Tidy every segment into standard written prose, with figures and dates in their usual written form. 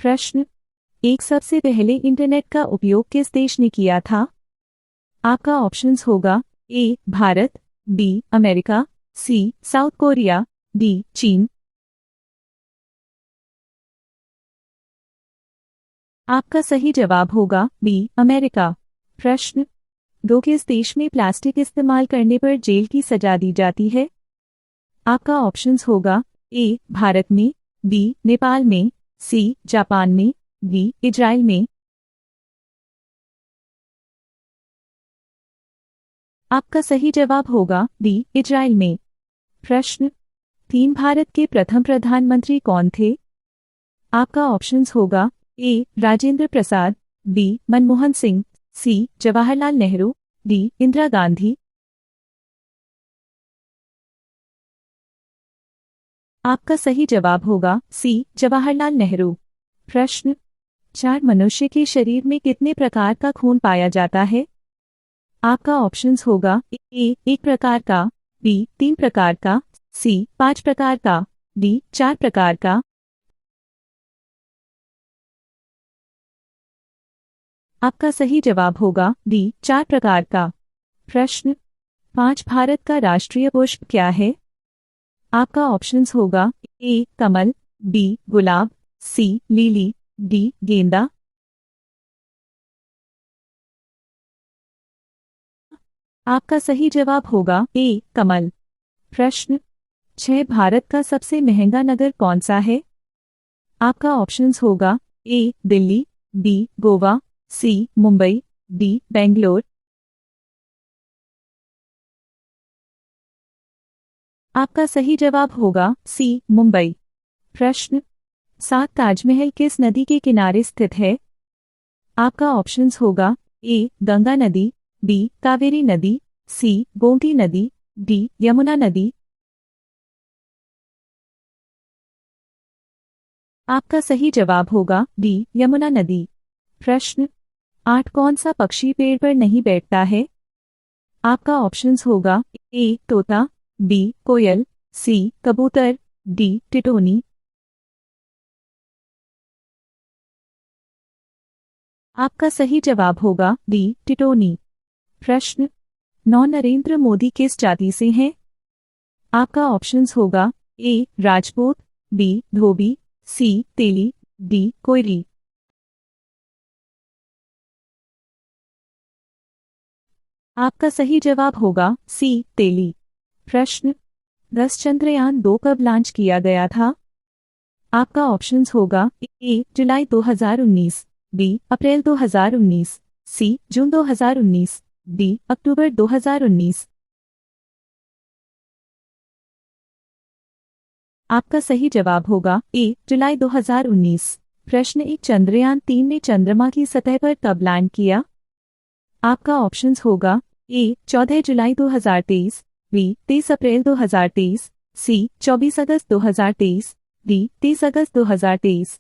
प्रश्न, एक सबसे पहले इंटरनेट का उपयोग किस देश ने किया था? आपका ऑप्शंस होगा A Bharat, B America, C south Korea, D चीन। आपका सही जवाब होगा बी अमेरिका। प्रश्न, दो किस देश में प्लास्टिक इस्तेमाल करने पर जेल की सजा दी जाती है? आपका ऑप्शंस होगा ए भारत में, बी नेपाल में, सी जापान में, डी इजराइल में। आपका सही जवाब होगा डी इजराइल में। प्रश्न, तीन भारत के प्रथम प्रधानमंत्री कौन थे? आपका ऑप्शंस होगा ए राजेंद्र प्रसाद, बी मनमोहन सिंह, सी जवाहरलाल नेहरू, डी इंदिरा गांधी। आपका सही जवाब होगा सी जवाहरलाल नेहरू। प्रश्न, चार मनुष्य के शरीर में कितने प्रकार का खून पाया जाता है? आपका ऑप्शंस होगा ए एक प्रकार का, बी तीन प्रकार का, सी पांच प्रकार का, डी चार प्रकार का। आपका सही जवाब होगा डी चार प्रकार का। प्रश्न, पांच भारत का राष्ट्रीय पुष्प क्या है? आपका ऑप्शंस होगा ए कमल, बी गुलाब, सी लीली, डी गेंदा। आपका सही जवाब होगा ए कमल। प्रश्न, छह भारत का सबसे महंगा नगर कौन सा है? आपका ऑप्शंस होगा ए दिल्ली, बी गोवा, सी मुंबई, डी बेंगलोर। आपका सही जवाब होगा सी मुंबई। प्रश्न, सात ताजमहल किस नदी के किनारे स्थित है? आपका ऑप्शंस होगा ए गंगा नदी, बी कावेरी नदी, सी गोमती नदी, डी यमुना नदी। आपका सही जवाब होगा डी यमुना नदी। प्रश्न, आठ कौन सा पक्षी पेड़ पर नहीं बैठता है? आपका ऑप्शंस होगा ए तोता, बी कोयल, सी कबूतर, डी टिटोनी। आपका सही जवाब होगा डी टिटोनी। प्रश्न, नौ नरेंद्र मोदी किस जाति से हैं? आपका ऑप्शंस होगा ए राजपूत, बी धोबी, सी तेली, डी कोयरी। आपका सही जवाब होगा सी तेली। प्रश्न, 10 चंद्रयान 2 कब लॉन्च किया गया था? आपका ऑप्शंस होगा ए जुलाई 2019, बी अप्रैल 2019, सी जून 2019, डी अक्टूबर 2019। आपका सही जवाब होगा ए जुलाई 2019। प्रश्न, एक चंद्रयान 3 ने चंद्रमा की सतह पर कब लैंड किया? आपका ऑप्शंस होगा ए 14 जुलाई 2023, बी 30 अप्रैल 2023, सी 24 अगस्त 2023, डी 30 अगस्त 2023।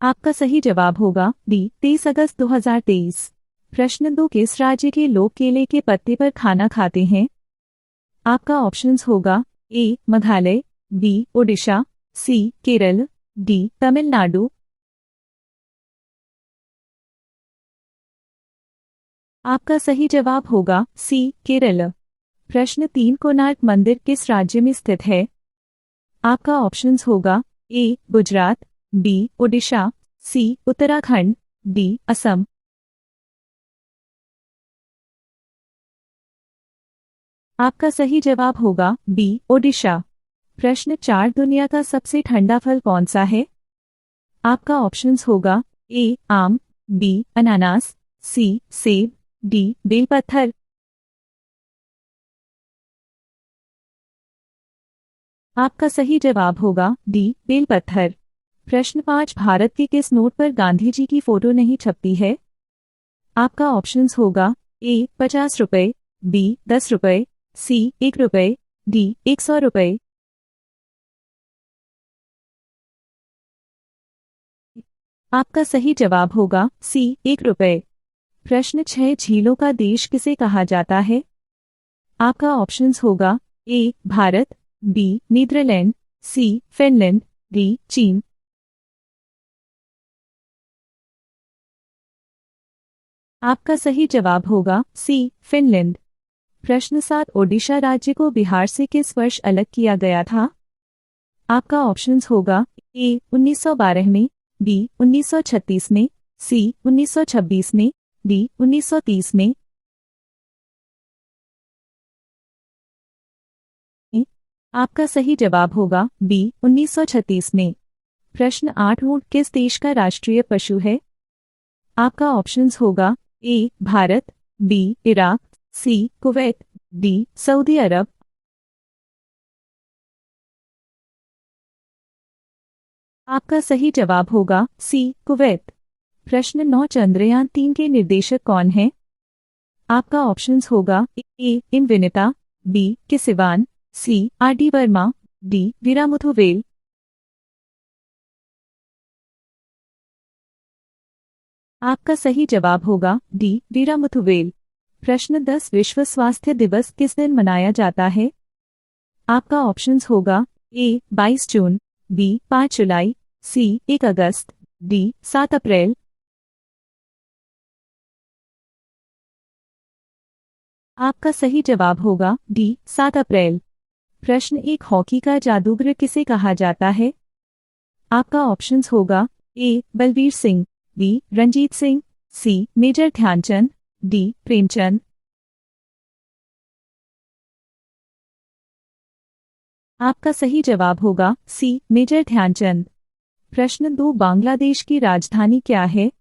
आपका सही जवाब होगा डी 30 अगस्त 2023। प्रश्न, दो किस राज्य के लोग केले के पत्ते पर खाना खाते हैं? आपका ऑप्शंस होगा ए मेघालय, बी ओडिशा, सी केरल, डी तमिलनाडु। आपका सही जवाब होगा सी केरल। प्रश्न, तीन कोणार्क मंदिर किस राज्य में स्थित है? आपका ऑप्शंस होगा ए गुजरात, बी ओडिशा, सी उत्तराखंड, डी असम। आपका सही जवाब होगा बी ओडिशा। प्रश्न, चार दुनिया का सबसे ठंडा फल कौन सा है? आपका ऑप्शंस होगा ए आम, बी अनानास, सी सेब, डी बेलपत्थर। आपका सही जवाब होगा डी बेलपत्थर। प्रश्न, 5 भारत के किस नोट पर गांधी जी की फोटो नहीं छपती है? आपका ऑप्शंस होगा ए 50 रुपये, बी 10 रुपये, सी 1 रुपये, डी 100 रुपये। आपका सही जवाब होगा सी 1 रुपये। प्रश्न, 6 झीलों का देश किसे कहा जाता है? आपका ऑप्शंस होगा A Bharat, B Netherlands, C Finland, D चीन। आपका सही जवाब होगा सी फिनलैंड। प्रश्न 7, ओडिशा राज्य को बिहार से किस वर्ष अलग किया गया था? आपका ऑप्शंस होगा ए 1912 में, बी 1936 में, सी 1926 में, डी 1930 में। आपका सही जवाब होगा बी 1936 में। प्रश्न 8, ऊंट किस देश का राष्ट्रीय पशु है? आपका ऑप्शंस होगा A Bharat, B Iraq, C Kuwait, D Saudi अरब। आपका सही जवाब होगा सी कुवैत। प्रश्न 9, चंद्रयान 3 के निर्देशक कौन हैं? आपका ऑप्शंस होगा A M Vinita, B K Sivan, C R D Verma, D Veeramuthuvel. आपका सही जवाब होगा डी वीरामुथुवेल। प्रश्न 10, विश्व स्वास्थ्य दिवस किस दिन मनाया जाता है? आपका ऑप्शंस होगा ए 22 जून, बी 5 जुलाई, सी 1 अगस्त, डी 7 अप्रैल। आपका सही जवाब होगा डी 7 अप्रैल। प्रश्न 1, हॉकी का जादूगर किसे कहा जाता है? आपका ऑप्शंस होगा A Balbir Singh, B Ranjit Singh, C Major Dhyanchand, D Premchand. आपका सही जवाब होगा सी मेजर ध्यानचंद। प्रश्न 2, बांग्लादेश की राजधानी क्या है?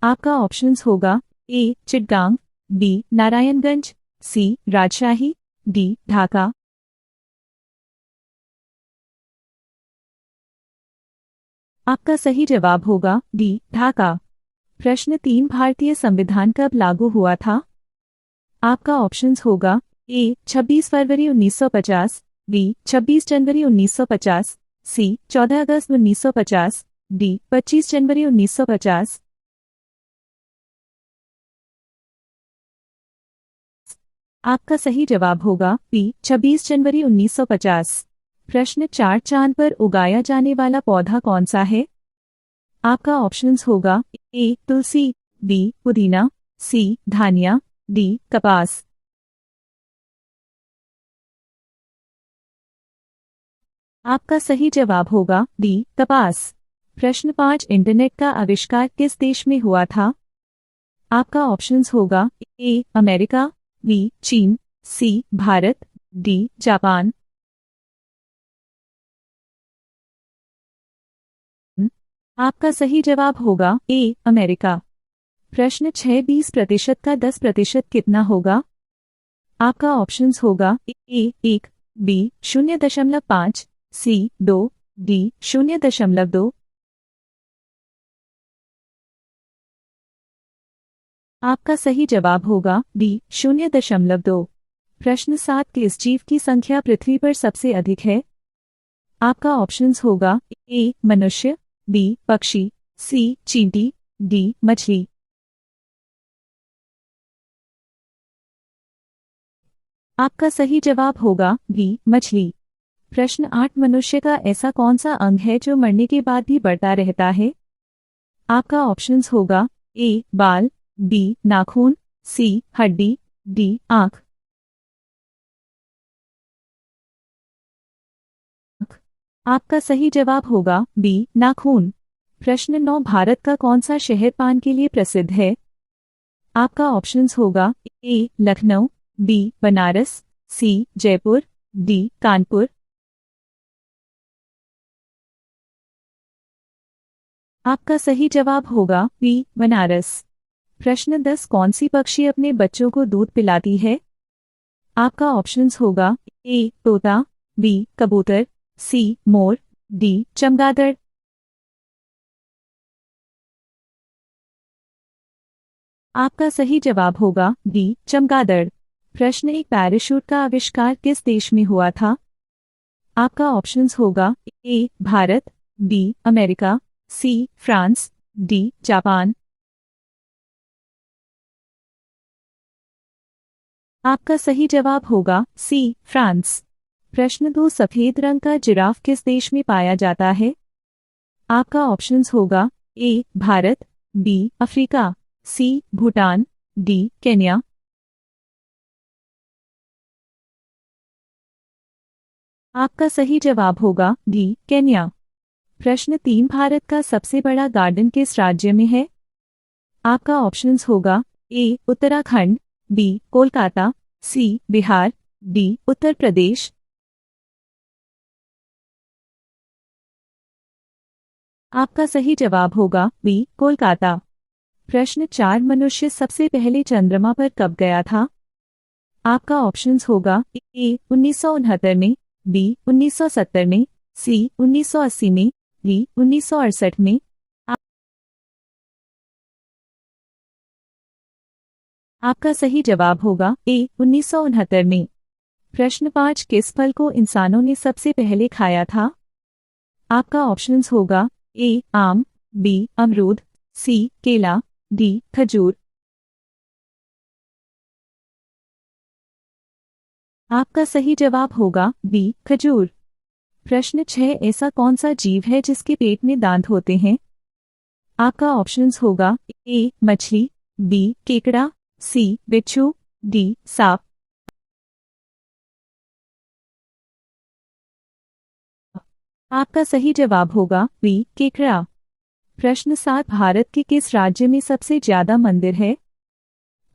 आपका ऑप्शंस होगा ए चिटगांग, बी नारायणगंज, सी राजशाही, डी ढाका। आपका सही जवाब होगा डी ढाका। प्रश्न 3, भारतीय संविधान कब लागू हुआ था? आपका ऑप्शंस होगा ए 26 फरवरी 1950, बी 26 जनवरी 1950, सी 14 अगस्त 1950, डी 25 जनवरी 1950। आपका सही जवाब होगा बी 26 जनवरी 1950। प्रश्न 4, चांद पर उगाया जाने वाला पौधा कौन सा है? आपका ऑप्शंस होगा ए तुलसी, बी पुदीना, सी धनिया, डी कपास। आपका सही जवाब होगा डी कपास। प्रश्न 5, इंटरनेट का आविष्कार किस देश में हुआ था? आपका ऑप्शंस होगा ए अमेरिका, बी चीन, सी भारत, डी जापान। आपका सही जवाब होगा ए अमेरिका। प्रश्न 6, 20% का 10% कितना होगा? आपका ऑप्शंस होगा ए 1, बी 0.5, सी 2, डी 0.2। आपका सही जवाब होगा डी 0.2। प्रश्न 7, किस जीव की संख्या पृथ्वी पर सबसे अधिक है? आपका ऑप्शंस होगा ए मनुष्य, बी पक्षी, सी चींटी, डी मछली। आपका सही जवाब होगा बी मछली। प्रश्न 8, मनुष्य का ऐसा कौन सा अंग है जो मरने के बाद भी बढ़ता रहता है? आपका ऑप्शंस होगा ए बाल, बी नाखून, सी हड्डी, डी आंख। आपका सही जवाब होगा बी नाखून। प्रश्न 9, भारत का कौन सा शहर पान के लिए प्रसिद्ध है? आपका ऑप्शंस होगा ए लखनऊ, बी बनारस, सी जयपुर, डी कानपुर। आपका सही जवाब होगा बी बनारस। प्रश्न 10, कौन सी पक्षी अपने बच्चों को दूध पिलाती है? आपका ऑप्शंस होगा ए तोता, बी कबूतर, सी मोर, डी चमगादड़। आपका सही जवाब होगा डी चमगादड़। प्रश्न 1, पैराशूट का आविष्कार किस देश में हुआ था? आपका ऑप्शंस होगा A Bharat, B America, C France, D Japan. आपका सही जवाब होगा सी फ्रांस। प्रश्न 2, सफेद रंग का जिराफ किस देश में पाया जाता है? आपका ऑप्शंस होगा A Bharat, B Africa, C Bhutan, D Kenya. आपका सही जवाब होगा डी केन्या। प्रश्न 3, भारत का सबसे बड़ा गार्डन किस राज्य में है? आपका ऑप्शंस होगा ए उत्तराखंड, बी कोलकाता, सी बिहार, डी उत्तर प्रदेश। आपका सही जवाब होगा बी कोलकाता। प्रश्न 4, मनुष्य सबसे पहले चंद्रमा पर कब गया था? आपका ऑप्शंस होगा ए 1969 में, बी 1970 में, सी 1980 में, डी 1968 में। आपका सही जवाब होगा ए 1969 में। प्रश्न 5, किस फल को इंसानों ने सबसे पहले खाया था? आपका ऑप्शंस होगा ए आम, बी अमरूद, सी केला, डी खजूर। आपका सही जवाब होगा बी खजूर। प्रश्न 6, ऐसा कौन सा जीव है जिसके पेट में दांत होते हैं? आपका ऑप्शंस होगा ए मछली, बी केकड़ा, सी बिच्छू, डी सांप। आपका सही जवाब होगा बी केकड़ा। प्रश्न 7, भारत के किस राज्य में सबसे ज्यादा मंदिर है?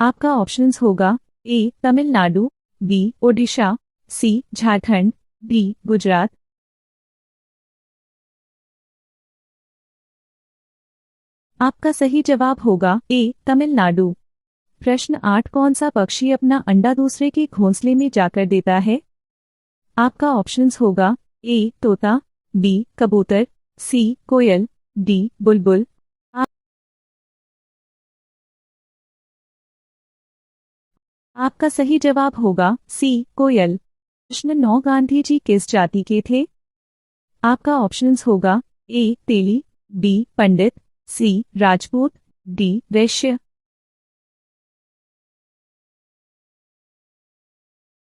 आपका ऑप्शंस होगा ए तमिलनाडु, बी ओडिशा, सी झारखंड, डी गुजरात। आपका सही जवाब होगा ए तमिलनाडु। प्रश्न 8, कौन सा पक्षी अपना अंडा दूसरे के घोंसले में जाकर देता है? आपका ऑप्शंस होगा ए तोता, बी कबूतर, सी कोयल, डी बुलबुल। आपका सही जवाब होगा सी कोयल। प्रश्न 9, गांधी जी किस जाति के थे? आपका ऑप्शंस होगा ए तेली, बी पंडित, सी राजपूत, डी वैश्य।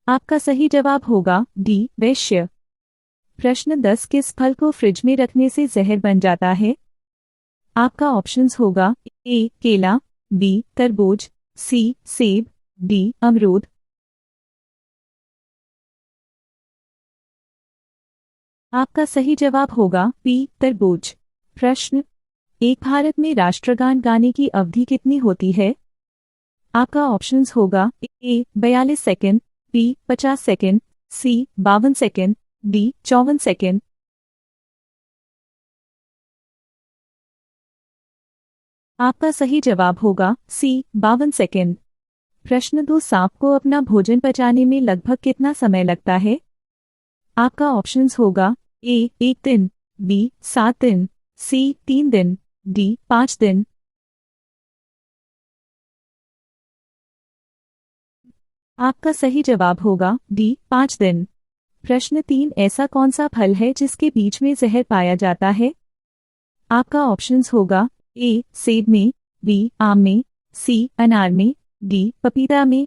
आपका सही जवाब होगा डी वैश्य। प्रश्न 10, किस फल को फ्रिज में रखने से जहर बन जाता है? आपका ऑप्शंस होगा ए केला, बी तरबूज, सी सेब, डी अमरूद। आपका सही जवाब होगा बी तरबूज। प्रश्न, एक भारत में राष्ट्रगान गाने की अवधि कितनी होती है? आपका ऑप्शंस होगा ए 42 सेकंड, बी 50 सेकंड, सी 52 सेकंड, डी 54 सेकंड। आपका सही जवाब होगा सी 52 सेकंड। प्रश्न 2, सांप को अपना भोजन पचाने में लगभग कितना समय लगता है? आपका ऑप्शंस होगा ए 1 दिन, बी 7 दिन, सी 3 दिन, डी 5 दिन। आपका सही जवाब होगा डी 5 दिन। प्रश्न 3, ऐसा कौन सा फल है जिसके बीच में जहर पाया जाता है? आपका ऑप्शंस होगा ए सेब में, बी आम में, सी अनार में, डी पपीता में।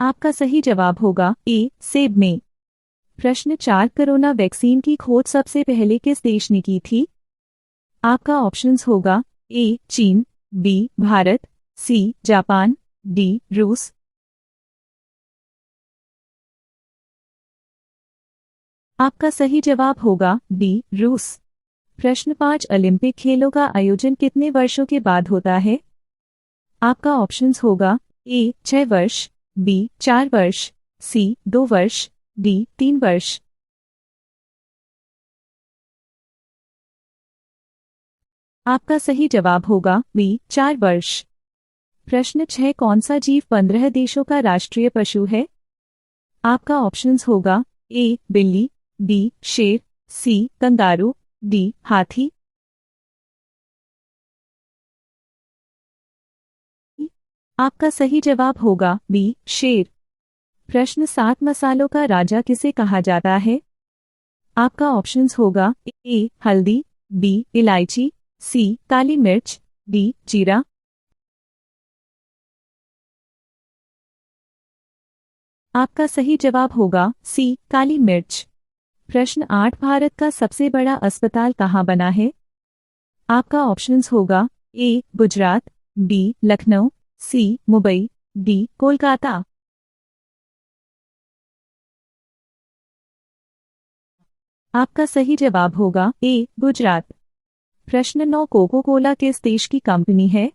आपका सही जवाब होगा ए सेब में। प्रश्न 4, कोरोना वैक्सीन की खोज सबसे पहले किस देश ने की थी? आपका ऑप्शंस होगा ए चीन, B Bharat, C Japan, D रूस। आपका सही जवाब होगा डी रूस। प्रश्न 5, ओलंपिक खेलों का आयोजन कितने वर्षों के बाद होता है? आपका ऑप्शंस होगा ए 6 वर्ष, बी 4 वर्ष, सी 2 वर्ष, डी 3 वर्ष। आपका सही जवाब होगा बी 4 वर्ष। प्रश्न 6, कौन सा जीव 15 देशों का राष्ट्रीय पशु है? आपका ऑप्शंस होगा ए बिल्ली, बी शेर, सी कंगारू, डी हाथी। आपका सही जवाब होगा बी शेर। प्रश्न 7, मसालों का राजा किसे कहा जाता है? आपका ऑप्शंस होगा ए हल्दी, बी इलायची, सी काली मिर्च, डी जीरा। आपका सही जवाब होगा सी काली मिर्च। प्रश्न 8 भारत का सबसे बड़ा अस्पताल कहाँ बना है? आपका ऑप्शंस होगा ए गुजरात, बी लखनऊ, सी मुंबई, डी कोलकाता। आपका सही जवाब होगा ए गुजरात। प्रश्न 9 कोको कोला किस देश की कंपनी है?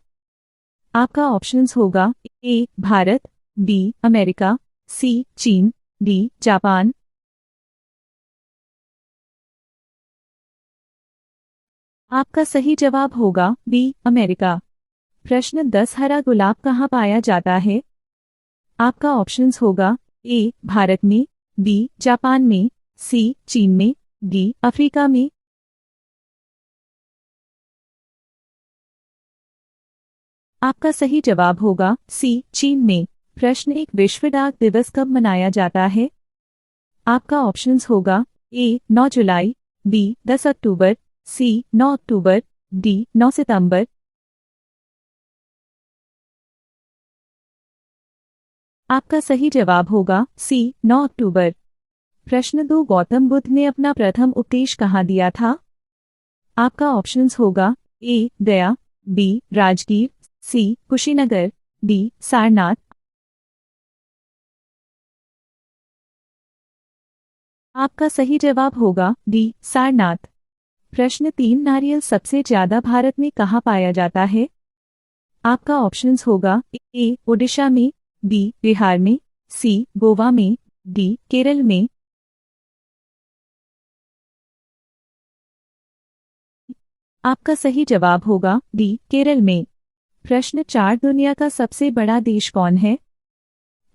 आपका ऑप्शंस होगा ए भारत, बी अमेरिका, सी चीन, डी जापान। आपका सही जवाब होगा बी अमेरिका। प्रश्न 10 हरा गुलाब कहाँ पाया जाता है? आपका ऑप्शंस होगा ए भारत में, बी जापान में, सी चीन में, डी अफ्रीका में। आपका सही जवाब होगा सी चीन में। प्रश्न 1 विश्व डाक दिवस कब मनाया जाता है? आपका ऑप्शंस होगा ए 9 जुलाई, बी 10 अक्टूबर, सी 9 अक्टूबर, डी 9 सितंबर। आपका सही जवाब होगा सी 9 अक्टूबर। प्रश्न 2 गौतम बुद्ध ने अपना प्रथम उपदेश कहाँ दिया था? आपका ऑप्शंस होगा ए गया, बी राजगीर, सी कुशीनगर, डी सारनाथ। आपका सही जवाब होगा डी सारनाथ। प्रश्न 3 नारियल सबसे ज्यादा भारत में कहाँ पाया जाता है? आपका ऑप्शंस होगा ए ओडिशा में, बी बिहार में, सी गोवा में, डी केरल में। आपका सही जवाब होगा डी केरल में। प्रश्न 4 दुनिया का सबसे बड़ा देश कौन है?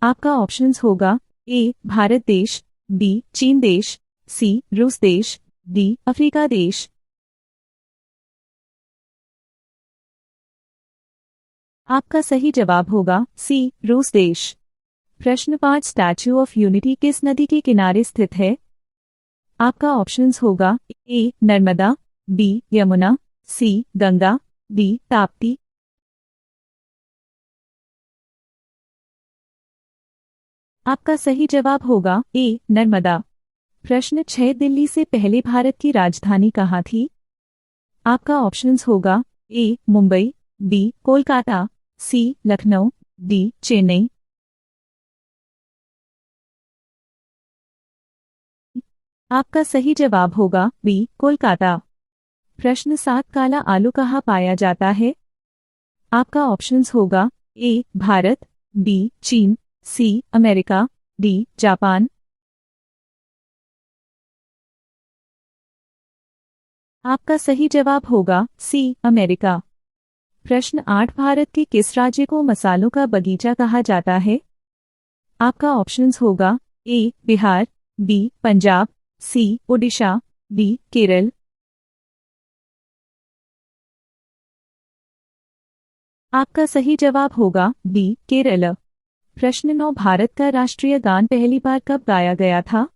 आपका ऑप्शंस होगा ए भारत देश, बी चीन देश, सी रूस देश, डी अफ्रीका देश। आपका सही जवाब होगा सी रूस देश। प्रश्न 5 स्टैच्यू ऑफ यूनिटी किस नदी के किनारे स्थित है? आपका ऑप्शंस होगा ए नर्मदा, बी यमुना, सी गंगा, डी ताप्ती। आपका सही जवाब होगा ए नर्मदा। प्रश्न 6 दिल्ली से पहले भारत की राजधानी कहाँ थी? आपका ऑप्शंस होगा ए मुंबई, बी कोलकाता, सी लखनऊ, डी चेन्नई। आपका सही जवाब होगा बी कोलकाता। प्रश्न 7 काला आलू कहाँ पाया जाता है? आपका ऑप्शंस होगा ए भारत, बी चीन, सी अमेरिका, डी जापान। आपका सही जवाब होगा सी अमेरिका। प्रश्न 8 भारत के किस राज्य को मसालों का बगीचा कहा जाता है? आपका ऑप्शंस होगा ए बिहार, बी पंजाब, सी ओडिशा, डी केरल। आपका सही जवाब होगा डी केरल। प्रश्न 9 भारत का राष्ट्रीय गान पहली बार कब गाया गया था?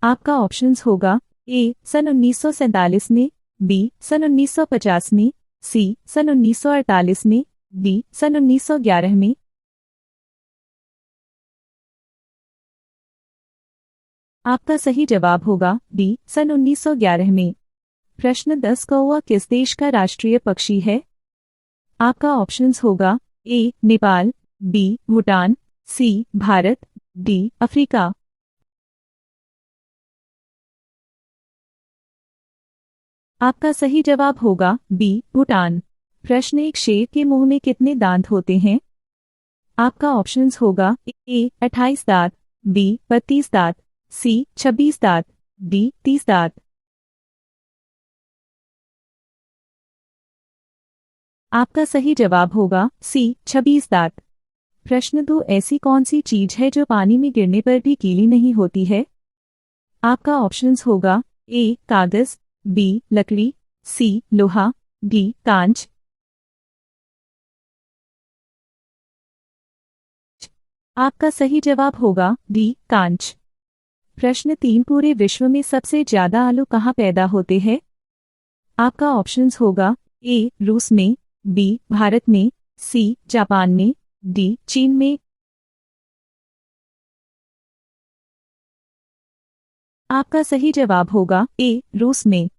आपका ऑप्शंस होगा ए सन 1947 में, बी सन 1950 में, सी सन 1948 में, डी सन 1911 में। आपका सही जवाब होगा डी सन 1911 में। प्रश्न 10 कौवा किस देश का राष्ट्रीय पक्षी है? आपका ऑप्शंस होगा ए नेपाल, बी भूटान, सी भारत, डी अफ्रीका। आपका सही जवाब होगा बी भूटान। प्रश्न 1 शेर के मुंह में कितने दांत होते हैं? आपका ऑप्शंस होगा ए 28 दांत, बी 32 दांत, सी 26 दांत, डी 30 दांत। आपका सही जवाब होगा सी 26 दांत। प्रश्न 2 ऐसी कौन सी चीज है जो पानी में गिरने पर भी गीली नहीं होती है? आपका ऑप्शंस होगा ए कागज, बी लकड़ी, सी लोहा, डी कांच। आपका सही जवाब होगा डी कांच। प्रश्न 3 पूरे विश्व में सबसे ज्यादा आलू कहाँ पैदा होते हैं? आपका ऑप्शंस होगा ए रूस में, बी भारत में, सी जापान में, डी चीन में। आपका सही जवाब होगा ए रूस में।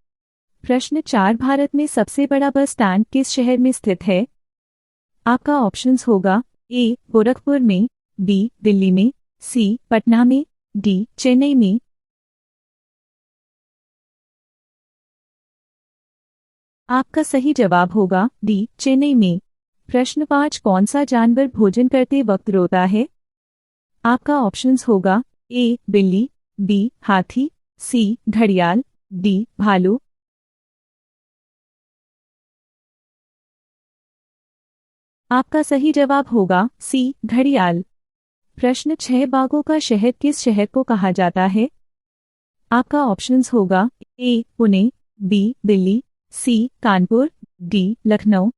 प्रश्न 4 भारत में सबसे बड़ा बस स्टैंड किस शहर में स्थित है? आपका ऑप्शंस होगा ए गोरखपुर में, बी दिल्ली में, सी पटना में, डी चेन्नई में। आपका सही जवाब होगा डी चेन्नई में। प्रश्न 5 कौन सा जानवर भोजन करते वक्त रोता है? आपका ऑप्शंस होगा ए बिल्ली, बी हाथी, सी घड़ियाल, डी भालू। आपका सही जवाब होगा सी घड़ियाल। प्रश्न 6 बाघों का शहर किस शहर को कहा जाता है? आपका ऑप्शंस होगा ए पुणे, बी दिल्ली, सी कानपुर, डी लखनऊ।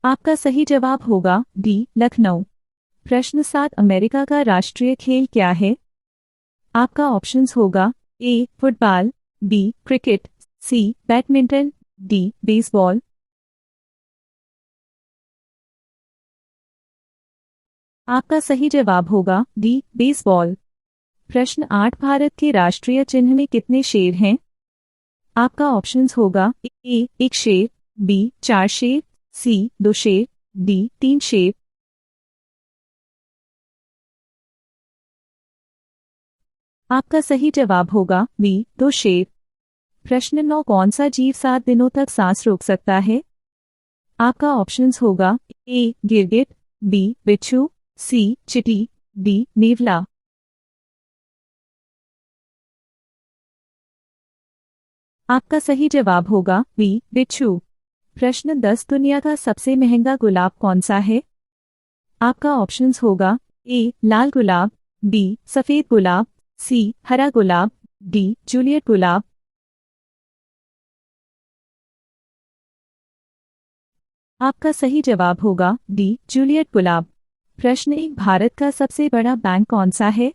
आपका सही जवाब होगा डी लखनऊ। प्रश्न 7 अमेरिका का राष्ट्रीय खेल क्या है? आपका ऑप्शंस होगा ए फुटबॉल, बी क्रिकेट, सी बैडमिंटन, डी बेसबॉल। आपका सही जवाब होगा डी बेसबॉल। प्रश्न 8 भारत के राष्ट्रीय चिन्ह में कितने शेर हैं? आपका ऑप्शंस होगा ए एक शेर, बी 4 शेर, सी 2 शेर, डी 3 शेर। आपका सही जवाब होगा बी 2 शेर। प्रश्न 9 कौन सा जीव 7 दिनों तक सांस रोक सकता है? आपका ऑप्शंस होगा ए गिरगिट, बी बिच्छू, सी चींटी, डी नेवला। आपका सही जवाब होगा बी बिच्छू। प्रश्न 10 दुनिया का सबसे महंगा गुलाब कौन सा है? आपका ऑप्शंस होगा ए लाल गुलाब, बी सफेद गुलाब, सी हरा गुलाब, डी जूलियट गुलाब। आपका सही जवाब होगा डी जूलियट गुलाब। प्रश्न 1 भारत का सबसे बड़ा बैंक कौन सा है?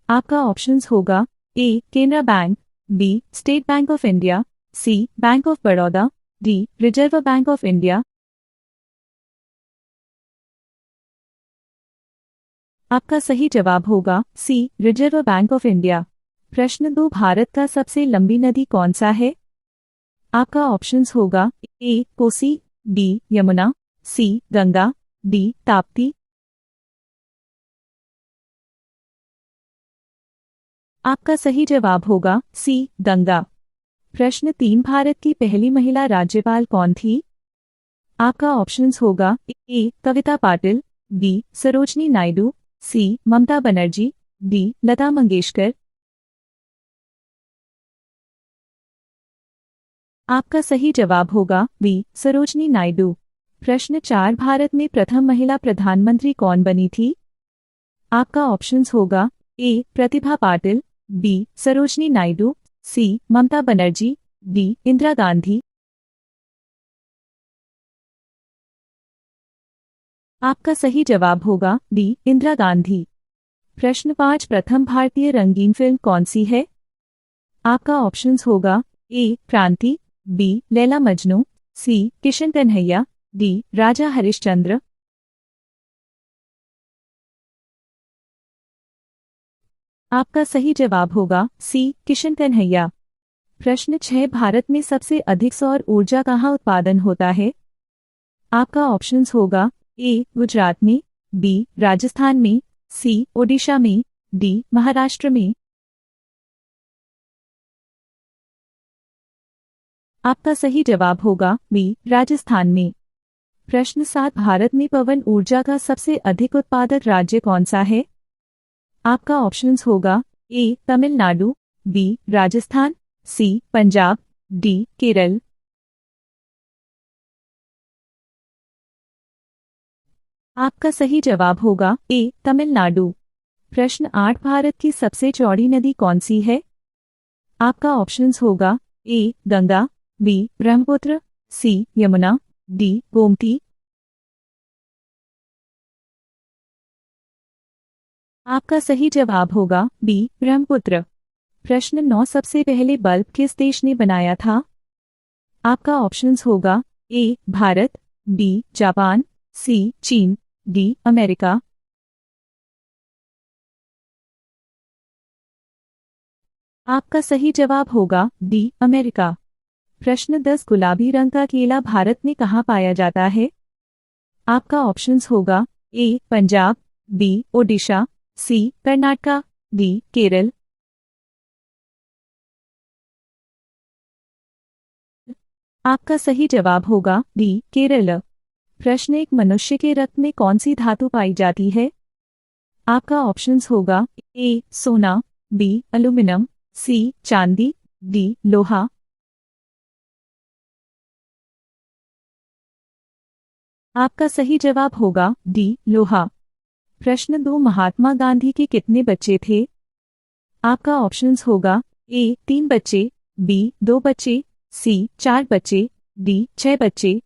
आपका ऑप्शंस होगा A Canara bank, B state bank of India, C bank of Baroda, D reserve bank of India. आपका सही जवाब होगा C reserve bank of India. प्रश्न 2 भारत का सबसे लंबी नदी कौन सा है? आपका ऑप्शंस होगा ए कोसी, बी यमुना, सी गंगा, डी ताप्ती। आपका सही जवाब होगा सी गंगा। प्रश्न 3 भारत की पहली महिला राज्यपाल कौन थी? आपका ऑप्शंस होगा ए कविता पाटिल, बी सरोजनी नायडू, सी ममता बनर्जी, डी लता मंगेशकर। आपका सही जवाब होगा बी सरोजनी नायडू। प्रश्न 4 भारत में प्रथम महिला प्रधानमंत्री कौन बनी थी? आपका ऑप्शंस होगा ए प्रतिभा पाटिल, बी सरोजनी नायडू, सी ममता बनर्जी, डी इंदिरा गांधी। आपका सही जवाब होगा डी इंदिरा गांधी। प्रश्न 5 प्रथम भारतीय रंगीन फिल्म कौन सी है? आपका ऑप्शंस होगा ए क्रांति, बी लैला मजनू, सी किशन कन्हैया, डी राजा हरिश्चंद्र। आपका सही जवाब होगा सी किशन कन्हैया। प्रश्न 6 भारत में सबसे अधिक सौर ऊर्जा कहाँ उत्पादन होता है? आपका ऑप्शंस होगा ए गुजरात में, बी राजस्थान में, सी ओडिशा में, डी महाराष्ट्र में। आपका सही जवाब होगा बी राजस्थान में। प्रश्न 7 भारत में पवन ऊर्जा का सबसे अधिक उत्पादक राज्य कौन सा है? आपका ऑप्शंस होगा ए तमिलनाडु, बी राजस्थान, सी पंजाब, डी केरल। आपका सही जवाब होगा ए तमिलनाडु। प्रश्न 8 भारत की सबसे चौड़ी नदी कौन सी है? आपका ऑप्शंस होगा ए गंगा, बी ब्रह्मपुत्र, सी यमुना, डी गोमती। आपका सही जवाब होगा बी ब्रह्मपुत्र। प्रश्न 9 सबसे पहले बल्ब किस देश ने बनाया था? आपका ऑप्शंस होगा ए भारत, बी जापान, सी चीन, डी अमेरिका। आपका सही जवाब होगा डी अमेरिका। प्रश्न 10 गुलाबी रंग का केला भारत में कहाँ पाया जाता है? आपका ऑप्शंस होगा ए पंजाब, बी ओडिशा, सी कर्नाटका, डी केरल। आपका सही जवाब होगा डी केरल। प्रश्न एक मनुष्य के रक्त में कौन सी धातु पाई जाती है? आपका ऑप्शंस होगा ए सोना, बी एल्यूमिनियम, सी चांदी, डी लोहा। आपका सही जवाब होगा डी लोहा। प्रश्न 2 महात्मा गांधी के कितने बच्चे थे? आपका ऑप्शंस होगा ए 3 बच्चे, बी 2 बच्चे, सी 4 बच्चे, डी 6 बच्चे।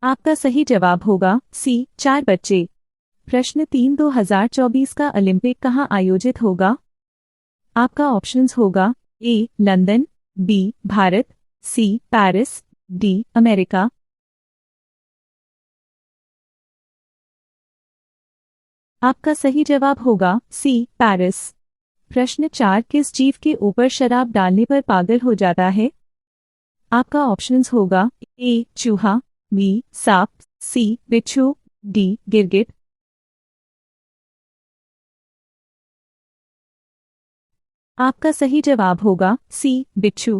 आपका सही जवाब होगा सी 4 बच्चे। प्रश्न 3 2024 का ओलंपिक कहाँ आयोजित होगा? आपका ऑप्शंस होगा A London, B Bharat, C Paris, D America. आपका सही जवाब होगा सी पेरिस। प्रश्न 4 किस जीव के ऊपर शराब डालने पर पागल हो जाता है? आपका ऑप्शंस होगा ए चूहा, बी सांप, सी बिच्छू, डी गिरगिट। आपका सही जवाब होगा सी बिच्छू।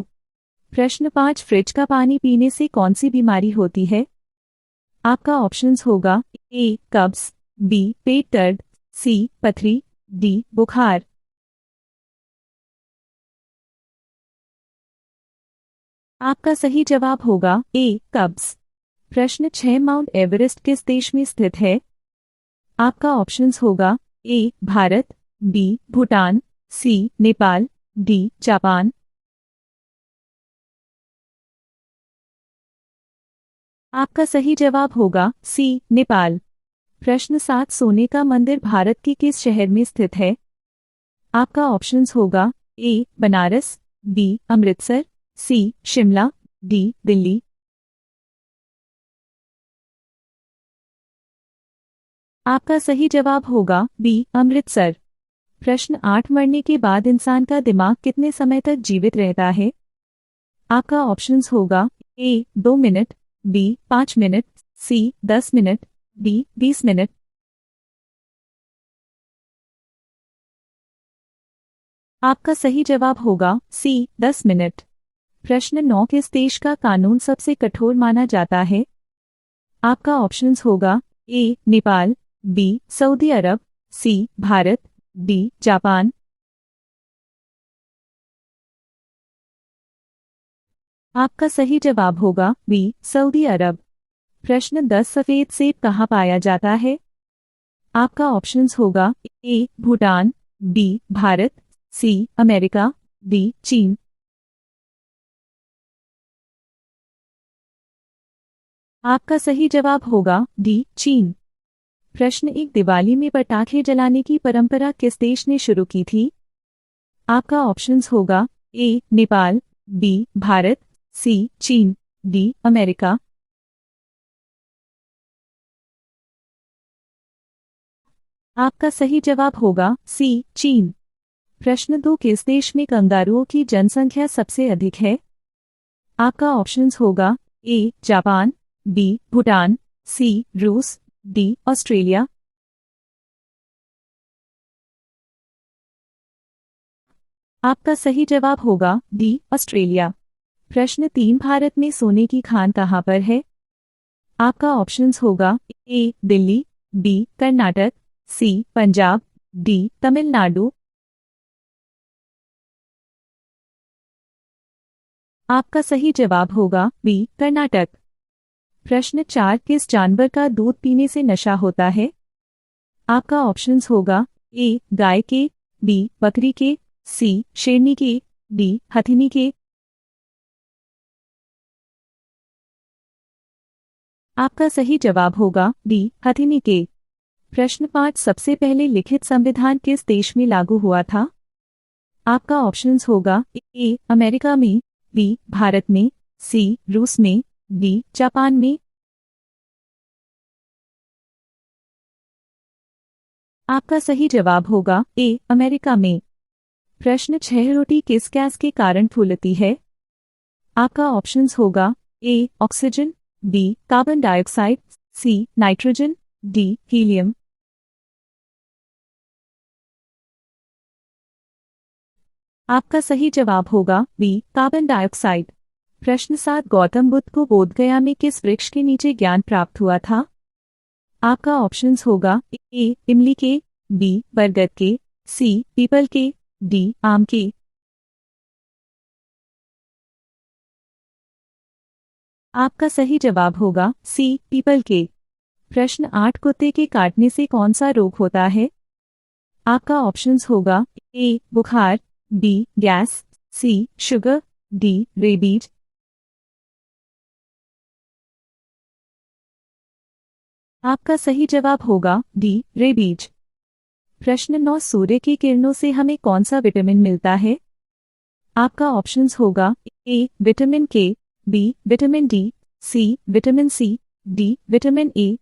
प्रश्न 5 फ्रिज का पानी पीने से कौन सी बीमारी होती है? आपका ऑप्शंस होगा ए कब्ज, बी पेट दर्द, सी पथरी, डी बुखार। आपका सही जवाब होगा ए कब्ज। प्रश्न 6 माउंट एवरेस्ट किस देश में स्थित है? आपका ऑप्शंस होगा A Bharat, B Bhutan, C Nepal, D Japan. आपका सही जवाब होगा सी नेपाल। प्रश्न 7 सोने का मंदिर भारत के किस शहर में स्थित है? आपका ऑप्शंस होगा ए बनारस, बी अमृतसर, सी शिमला, डी दिल्ली। आपका सही जवाब होगा बी अमृतसर। प्रश्न 8 मरने के बाद इंसान का दिमाग कितने समय तक जीवित रहता है? आपका ऑप्शंस होगा ए 2 मिनट, बी 5 मिनट, सी 10 मिनट, डी 20 मिनट। आपका सही जवाब होगा सी 10 मिनट। प्रश्न 9 किस देश का कानून सबसे कठोर माना जाता है? आपका ऑप्शंस होगा ए नेपाल, बी सऊदी अरब, सी भारत, डी जापान। आपका सही जवाब होगा बी सऊदी अरब। प्रश्न 10 सफेद सेब कहाँ पाया जाता है? आपका ऑप्शंस होगा A Bhutan, B Bharat, C America, D चीन। आपका सही जवाब होगा डी चीन। प्रश्न 1 दिवाली में पटाखे जलाने की परंपरा किस देश ने शुरू की थी? आपका ऑप्शंस होगा ए नेपाल, बी भारत, सी चीन, डी अमेरिका। आपका सही जवाब होगा सी चीन। प्रश्न 2 किस देश में कंगारुओं की जनसंख्या सबसे अधिक है? आपका ऑप्शंस होगा ए जापान, बी भूटान, सी रूस, डी ऑस्ट्रेलिया। आपका सही जवाब होगा डी ऑस्ट्रेलिया। प्रश्न 3 भारत में सोने की खान कहाँ पर है? आपका ऑप्शंस होगा ए दिल्ली, बी कर्नाटक, सी पंजाब, डी तमिलनाडु। आपका सही जवाब होगा बी कर्नाटक। प्रश्न 4 किस जानवर का दूध पीने से नशा होता है? आपका ऑप्शंस होगा ए गाय के, बी बकरी के, सी शेरनी के, डी हथिनी के। आपका सही जवाब होगा डी हथिनी के। प्रश्न 5 सबसे पहले लिखित संविधान किस देश में लागू हुआ था? आपका ऑप्शंस होगा ए अमेरिका में, बी भारत में, सी रूस में, डी जापान में। आपका सही जवाब होगा ए, अमेरिका में। प्रश्न 6, रोटी किस गैस के कारण फूलती है? आपका ऑप्शंस होगा ए, ऑक्सीजन, बी, कार्बन डाइऑक्साइड, सी, नाइट्रोजन, डी, हीलियम। आपका सही जवाब होगा बी, कार्बन डाइऑक्साइड। प्रश्न 7, गौतम बुद्ध को बोधगया में किस वृक्ष के नीचे ज्ञान प्राप्त हुआ था? आपका ऑप्शंस होगा ए, इमली के, बी, बरगद के, सी, पीपल के, डी, आम के। आपका सही जवाब होगा सी, पीपल के। प्रश्न 8, कुत्ते के काटने से कौन सा रोग होता है? आपका ऑप्शंस होगा ए, बुखार, बी, गैस, सी, शुगर, डी, रेबीज। आपका सही जवाब होगा डी, रेबीज। प्रश्न 9, सूर्य की किरणों से हमें कौन सा विटामिन मिलता है? आपका ऑप्शंस होगा A, vitamin K, B, vitamin D, C, vitamin C, D, vitamin A.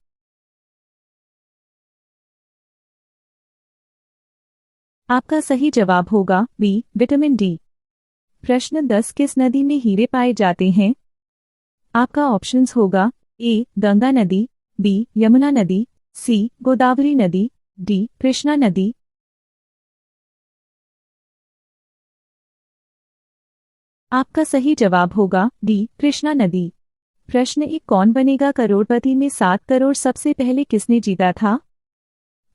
आपका सही जवाब होगा बी, विटामिन डी। प्रश्न 10, किस नदी में हीरे पाए जाते हैं? आपका ऑप्शंस होगा ए, गंगा नदी, बी, यमुना नदी, सी, गोदावरी नदी, डी, कृष्णा नदी। आपका सही जवाब होगा डी, कृष्णा नदी। प्रश्न 1, कौन बनेगा करोड़पति में 7 करोड़ सबसे पहले किसने जीता था?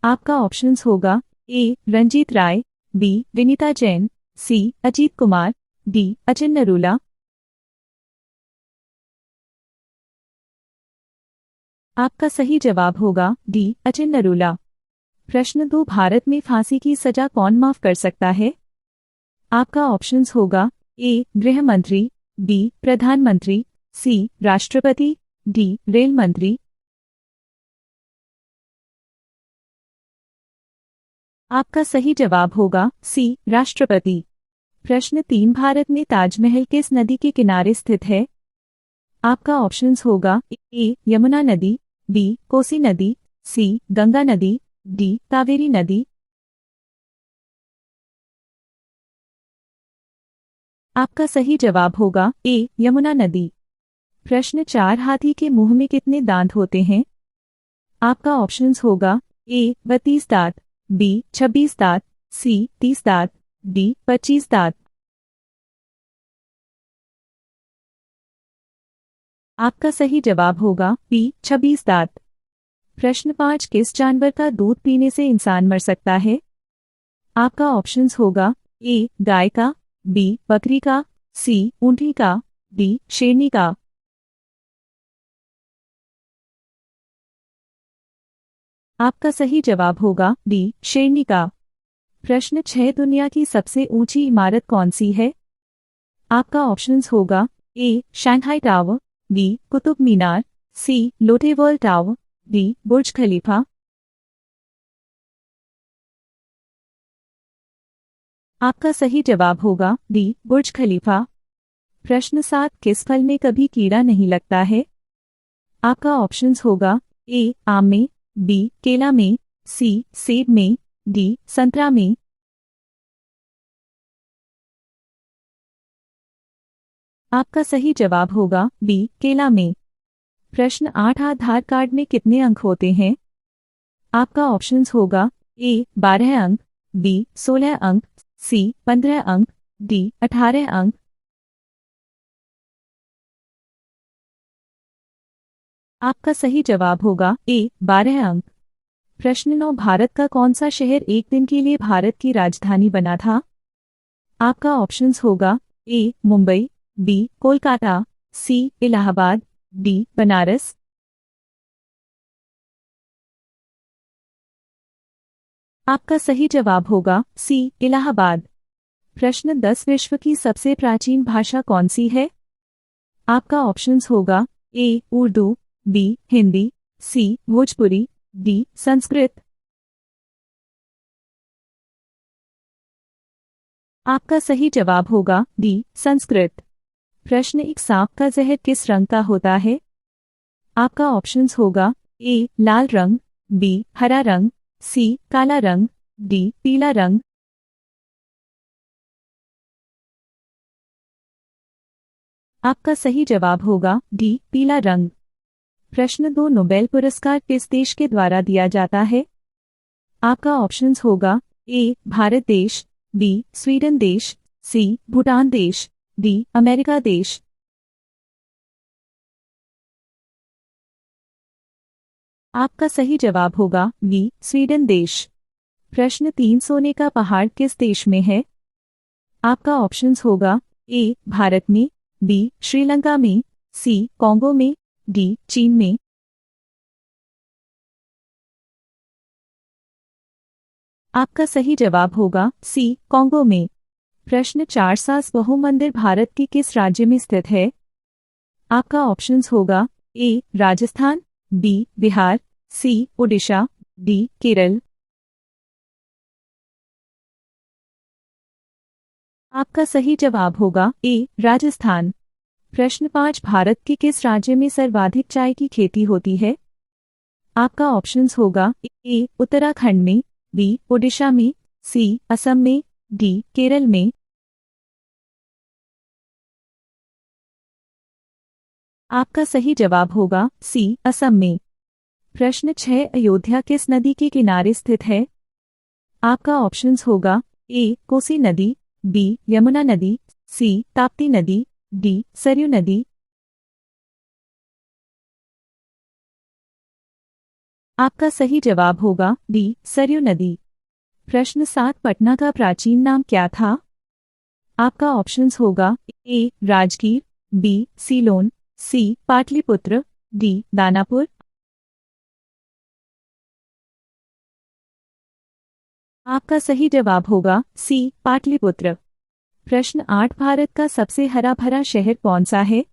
आपका ऑप्शंस होगा ए, रंजीत राय, बी, विनीता जैन, सी, अजीत कुमार, डी, अचिन नरूला। आपका सही जवाब होगा डी, अचिन नरूला। प्रश्न 2, भारत में फांसी की सजा कौन माफ कर सकता है? आपका ऑप्शंस होगा ए, गृह मंत्री, बी, प्रधानमंत्री, सी, राष्ट्रपति, डी, रेल मंत्री। आपका सही जवाब होगा सी, राष्ट्रपति। प्रश्न 3, भारत में ताजमहल किस नदी के किनारे स्थित है? आपका ऑप्शंस होगा ए, यमुना नदी, बी, कोसी नदी, सी, गंगा नदी, डी, कावेरी नदी। आपका सही जवाब होगा ए, यमुना नदी। प्रश्न 4, हाथी के मुंह में कितने दांत होते हैं? आपका ऑप्शंस होगा ए, 32 दांत, बी, 26 दांत, सी, 30 दांत, डी, 25 दांत। आपका सही जवाब होगा बी, 26 दांत। प्रश्न 5, किस जानवर का दूध पीने से इंसान मर सकता है? आपका ऑप्शंस होगा ए, गाय का, बी, बकरी का, सी, ऊंटनी का, डी, शेरनी का। आपका सही जवाब होगा डी, शेरनी का। प्रश्न 6, दुनिया की सबसे ऊंची इमारत कौन सी है? आपका ऑप्शंस होगा ए, Shanghai tower, B, Qutub Minar, सी, लोटे वर्ल्ड टावर, डी, बुर्ज खलीफा। आपका सही जवाब होगा डी, बुर्ज खलीफा। प्रश्न 7, किस फल में कभी कीड़ा नहीं लगता है? आपका ऑप्शंस होगा ए, आम में, बी, केला में, सी, सेब में, डी, संतरा में। आपका सही जवाब होगा बी, केला में। प्रश्न 8, आधार कार्ड में कितने अंक होते हैं? आपका ऑप्शंस होगा ए, 12 अंक, बी, 16 अंक, सी, 15 अंक, डी, 18 अंक। आपका सही जवाब होगा ए, 12 अंक। प्रश्न 9, भारत का कौन सा शहर एक दिन के लिए भारत की राजधानी बना था? आपका ऑप्शंस होगा ए, मुंबई, बी, कोलकाता, सी, इलाहाबाद, डी, बनारस। आपका सही जवाब होगा सी, इलाहाबाद। प्रश्न 10, विश्व की सबसे प्राचीन भाषा कौन सी है? आपका ऑप्शंस होगा ए, उर्दू, बी, हिंदी, सी, भोजपुरी, डी, संस्कृत। आपका सही जवाब होगा डी, संस्कृत। प्रश्न 1, सांप का जहर किस रंग का होता है? आपका ऑप्शंस होगा ए, लाल रंग, बी, हरा रंग, सी काला रंग, डी पीला रंग। आपका सही जवाब होगा डी पीला रंग। प्रश्न 2, नोबेल पुरस्कार किस देश के द्वारा दिया जाता है? आपका ऑप्शंस होगा ए भारत देश, बी स्वीडन देश, सी भूटान देश, डी अमेरिका देश। आपका सही जवाब होगा बी स्वीडन देश। प्रश्न 3, सोने का पहाड़ किस देश में है? आपका ऑप्शंस होगा ए भारत में, बी श्रीलंका में, सी कॉन्गो में, डी चीन में। आपका सही जवाब होगा सी कॉन्गो में। प्रश्न 4, सास बहु मंदिर भारत के किस राज्य में स्थित है? आपका ऑप्शंस होगा ए राजस्थान, बी बिहार, सी ओडिशा, डी केरल। आपका सही जवाब होगा ए राजस्थान। प्रश्न 5, भारत के किस राज्य में सर्वाधिक चाय की खेती होती है? आपका ऑप्शंस होगा ए उत्तराखंड में, बी ओडिशा में, सी असम में, डी केरल में। आपका सही जवाब होगा सी असम में। प्रश्न 6, अयोध्या किस नदी के किनारे स्थित है? आपका ऑप्शंस होगा ए कोसी नदी, बी यमुना नदी, सी ताप्ती नदी, डी सरयू नदी। आपका सही जवाब होगा डी सरयू नदी। प्रश्न 7, पटना का प्राचीन नाम क्या था? आपका ऑप्शंस होगा ए राजगीर, बी सीलोन, सी पाटलिपुत्र, डी दानापुर। आपका सही जवाब होगा सी पाटलिपुत्र। प्रश्न 8, भारत का सबसे हरा भरा शहर कौन सा है?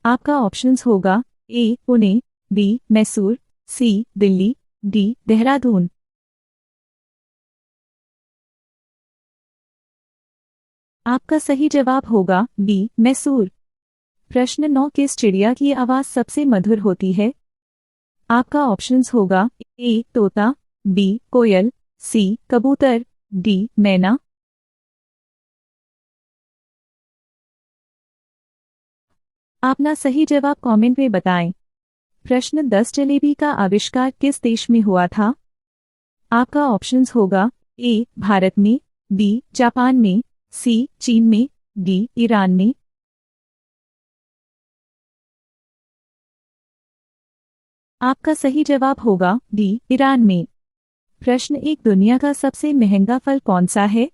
आपका ऑप्शंस होगा ए पुणे, बी मैसूर, सी दिल्ली, डी देहरादून। आपका सही जवाब होगा बी मैसूर। प्रश्न 9, किस चिड़िया की आवाज सबसे मधुर होती है? आपका ऑप्शंस होगा ए तोता, बी कोयल, सी कबूतर, डी मैना। अपना सही जवाब कमेंट में बताएं। प्रश्न 10, जलेबी का आविष्कार किस देश में हुआ था? आपका ऑप्शंस होगा ए भारत में, बी जापान में, सी चीन में, डी ईरान में। आपका सही जवाब होगा डी ईरान में। प्रश्न 1, दुनिया का सबसे महंगा फल कौन सा है?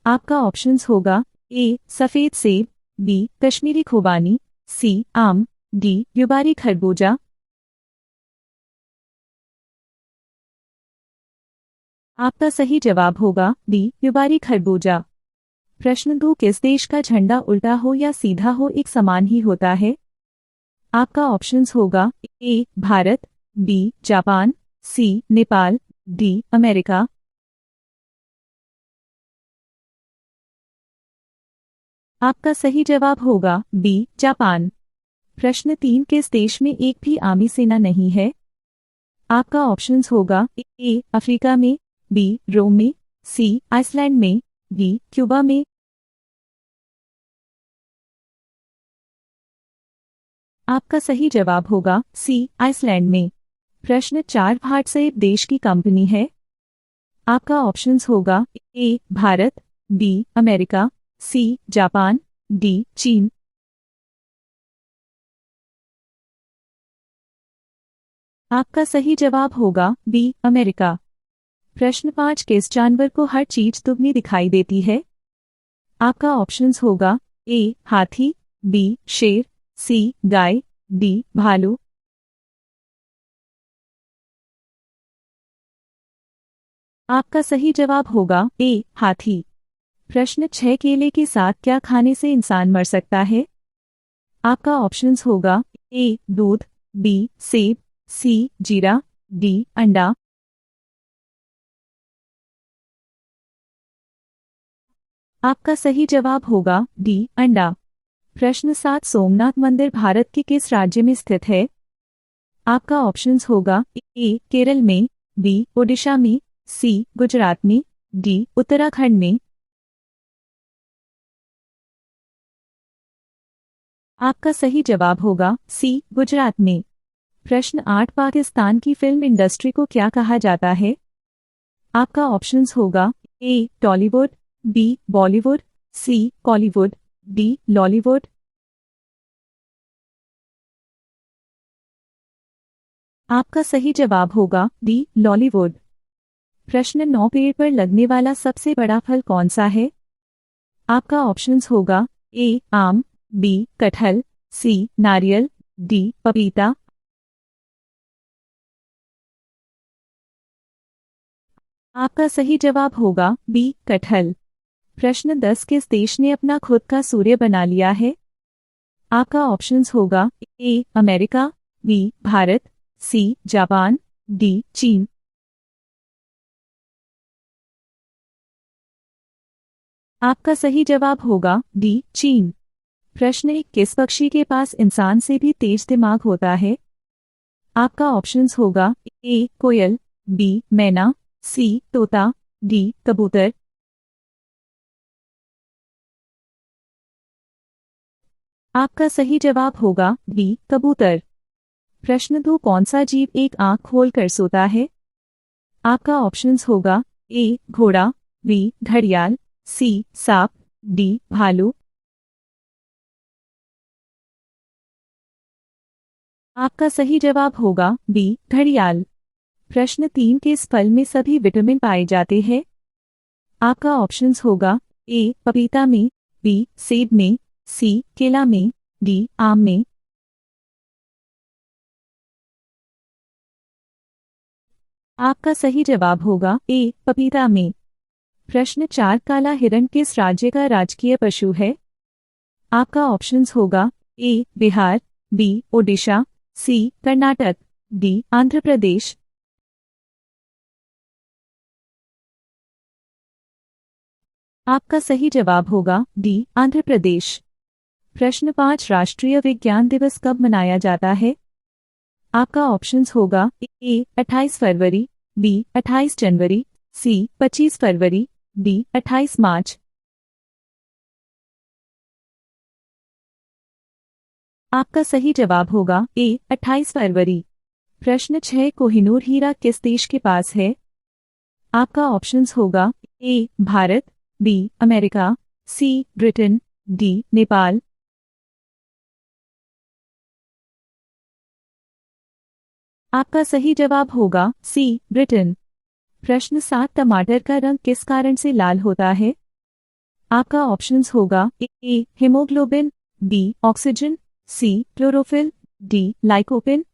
आपका ऑप्शंस होगा ए सफेद सेब, बी कश्मीरी खुबानी, सी आम, डी युबारी खरबूजा। आपका सही जवाब होगा डी युबारी खरबूजा। प्रश्न 2, किस देश का झंडा उल्टा हो या सीधा हो एक समान ही होता है? आपका ऑप्शंस होगा A Bharat, B Japan, C Nepal, D America. आपका सही जवाब होगा बी जापान। प्रश्न 3, किस देश में एक भी आर्मी सेना नहीं है? आपका ऑप्शंस होगा ए अफ्रीका में, बी रोम में, सी आइसलैंड में, डी क्यूबा में। आपका सही जवाब होगा सी आइसलैंड में। प्रश्न 4, व्हाट्सएप देश की कंपनी है? आपका ऑप्शंस होगा A Bharat, B America, C Japan, D चीन। आपका सही जवाब होगा बी अमेरिका। प्रश्न 5, किस जानवर को हर चीज दुगनी दिखाई देती है? आपका ऑप्शंस होगा ए हाथी, बी शेर, सी गाय, डी भालू। आपका सही जवाब होगा ए हाथी। प्रश्न 6, केले के साथ क्या खाने से इंसान मर सकता है? आपका ऑप्शंस होगा ए दूध, बी सेब, सी जीरा, डी अंडा। आपका सही जवाब होगा डी अंडा। प्रश्न 7, सोमनाथ मंदिर भारत के किस राज्य में स्थित है? आपका ऑप्शंस होगा ए केरल में, बी ओडिशा में, सी गुजरात में, डी उत्तराखंड में। आपका सही जवाब होगा सी गुजरात में। प्रश्न 8, पाकिस्तान की फिल्म इंडस्ट्री को क्या कहा जाता है? आपका ऑप्शंस होगा ए टॉलीवुड, बी बॉलीवुड, सी कॉलीवुड, डी लॉलीवुड। आपका सही जवाब होगा डी लॉलीवुड। प्रश्न 9, पेड़ पर लगने वाला सबसे बड़ा फल कौन सा है? आपका ऑप्शंस होगा ए आम, बी कटहल, सी नारियल, डी पपीता। आपका सही जवाब होगा बी कटहल। प्रश्न 10, किस देश ने अपना खुद का सूर्य बना लिया है? आपका ऑप्शंस होगा A America, B Bharat, C Japan, D चीन। आपका सही जवाब होगा डी चीन। प्रश्न 1, किस पक्षी के पास इंसान से भी तेज दिमाग होता है? आपका ऑप्शंस होगा ए कोयल, बी मैना, सी तोता, डी कबूतर। आपका सही जवाब होगा डी कबूतर। प्रश्न 2, कौन सा जीव एक आंख खोलकर सोता है? आपका ऑप्शंस होगा ए घोड़ा, बी घड़ियाल, सी सांप, डी भालू। आपका सही जवाब होगा बी घड़ियाल। प्रश्न 3, किस फल में सभी विटामिन पाए जाते हैं? आपका ऑप्शंस होगा ए पपीता में, बी सेब में, सी केला में, डी आम में। आपका सही जवाब होगा ए पपीता में। प्रश्न 4, काला हिरण किस राज्य का राजकीय पशु है? आपका ऑप्शंस होगा ए बिहार, बी ओडिशा, सी कर्नाटक, डी आंध्र प्रदेश। आपका सही जवाब होगा डी आंध्र प्रदेश। प्रश्न 5, राष्ट्रीय विज्ञान दिवस कब मनाया जाता है? आपका ऑप्शंस होगा ए 28 फरवरी, बी 28 जनवरी, सी 25 फरवरी, डी 28 मार्च। आपका सही जवाब होगा ए 28 फरवरी। प्रश्न 6, कोहिनूर हीरा किस देश के पास है? आपका ऑप्शंस होगा A Bharat, B America, C Britain, D Nepal. आपका सही जवाब होगा सी ब्रिटेन। प्रश्न 7, टमाटर का रंग किस कारण से लाल होता है? आपका ऑप्शंस होगा ए हीमोग्लोबिन, बी ऑक्सीजन, सी क्लोरोफिल, डी लाइकोपिन।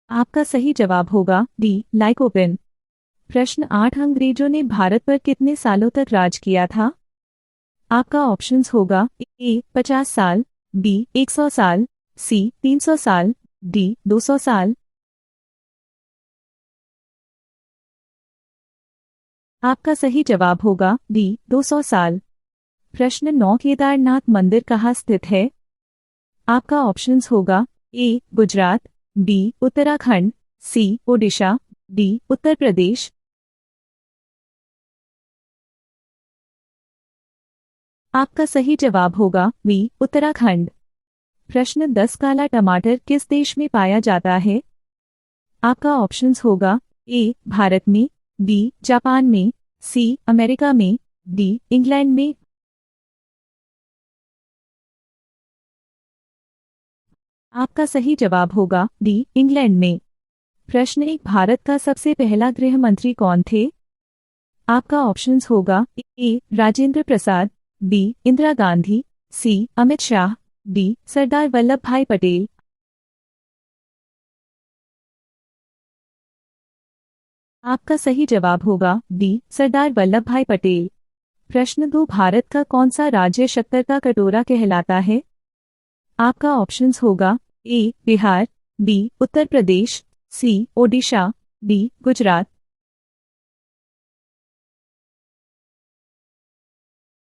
आपका सही जवाब होगा डी लाइकोपिन। प्रश्न 8, अंग्रेजों ने भारत पर कितने सालों तक राज किया था? आपका ऑप्शंस होगा ए 50 साल, बी 100 साल, सी 300 साल, डी 200 साल। आपका सही जवाब होगा डी 200 साल। प्रश्न 9, केदारनाथ मंदिर कहाँ स्थित है? आपका ऑप्शंस होगा ए गुजरात, बी उत्तराखंड, सी ओडिशा, डी उत्तर प्रदेश। आपका सही जवाब होगा बी उत्तराखंड। प्रश्न 10, काला टमाटर किस देश में पाया जाता है? आपका ऑप्शंस होगा ए भारत में, बी जापान में, सी अमेरिका में, डी इंग्लैंड में। आपका सही जवाब होगा डी इंग्लैंड में। प्रश्न 1, भारत का सबसे पहला गृह मंत्री कौन थे? आपका ऑप्शंस होगा ए राजेंद्र प्रसाद, बी इंदिरा गांधी, सी अमित शाह, डी सरदार वल्लभ भाई पटेल। आपका सही जवाब होगा डी सरदार वल्लभ भाई पटेल। प्रश्न 2, भारत का कौन सा राज्य शक्कर का कटोरा कहलाता है? आपका ऑप्शंस होगा ए बिहार, बी उत्तर प्रदेश, सी ओडिशा, डी गुजरात।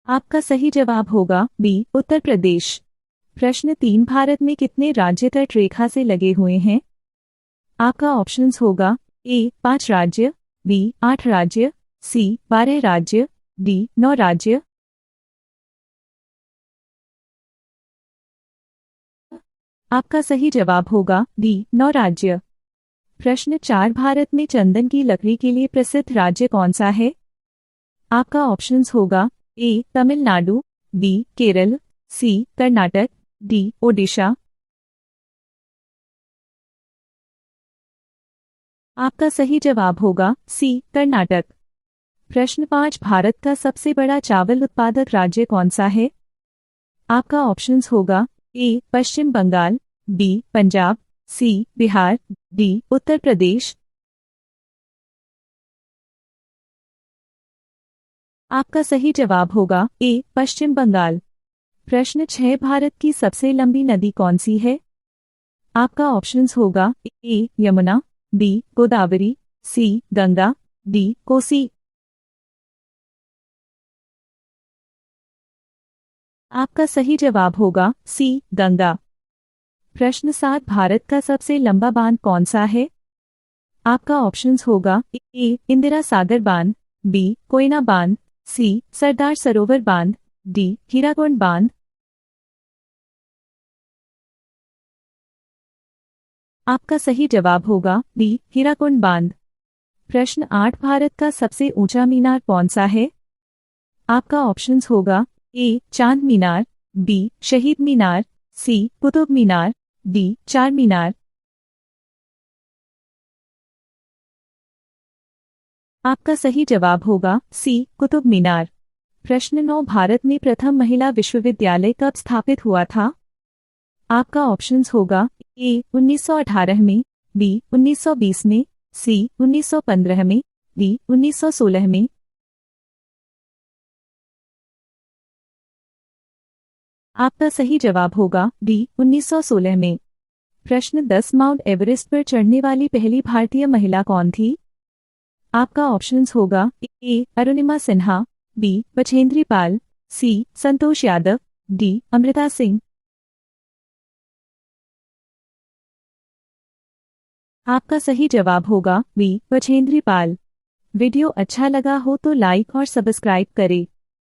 आपका सही जवाब होगा बी उत्तर प्रदेश। प्रश्न 3 भारत में कितने राज्य तट रेखा से लगे हुए हैं? आपका ऑप्शंस होगा ए 5 राज्य, बी 8 राज्य, सी 12 राज्य, डी 9 राज्य। आपका सही जवाब होगा डी 9 राज्य। प्रश्न 4 भारत में चंदन की लकड़ी के लिए प्रसिद्ध राज्य कौन सा है? आपका ऑप्शंस होगा ए तमिलनाडु, बी केरल, सी कर्नाटक, डी ओडिशा। आपका सही जवाब होगा सी कर्नाटक। प्रश्न 5 भारत का सबसे बड़ा चावल उत्पादक राज्य कौन सा है? आपका ऑप्शंस होगा ए पश्चिम बंगाल, बी पंजाब, सी बिहार, डी उत्तर प्रदेश। आपका सही जवाब होगा ए पश्चिम बंगाल। प्रश्न 6 भारत की सबसे लंबी नदी कौन सी है? आपका ऑप्शंस होगा ए यमुना, बी गोदावरी, सी गंगा, डी कोसी। आपका सही जवाब होगा सी गंगा। प्रश्न 7 भारत का सबसे लंबा बांध कौन सा है? आपका ऑप्शंस होगा ए इंदिरा सागर बांध, बी कोयना बांध, सी सरदार सरोवर बांध, डी हीराकुंड बांध। आपका सही जवाब होगा डी हीराकुंड बांध। प्रश्न 8 भारत का सबसे ऊंचा मीनार कौन सा है? आपका ऑप्शंस होगा ए चांद मीनार, बी शहीद मीनार, सी कुतुब मीनार, डी चार मीनार। आपका सही जवाब होगा सी कुतुब मीनार। प्रश्न 9 भारत में प्रथम महिला विश्वविद्यालय कब स्थापित हुआ था? आपका ऑप्शंस होगा ए 1918 में, बी 1920 में, सी 1915 में, डी 1916 में। आपका सही जवाब होगा डी 1916 में। प्रश्न 10 माउंट एवरेस्ट पर चढ़ने वाली पहली भारतीय महिला कौन थी? आपका ऑप्शंस होगा ए अरुणिमा सिन्हा, बी बछेंद्री पाल, सी संतोष यादव, डी अमृता सिंह। आपका सही जवाब होगा बी बछेंद्री पाल। वीडियो अच्छा लगा हो तो लाइक और सब्सक्राइब करें।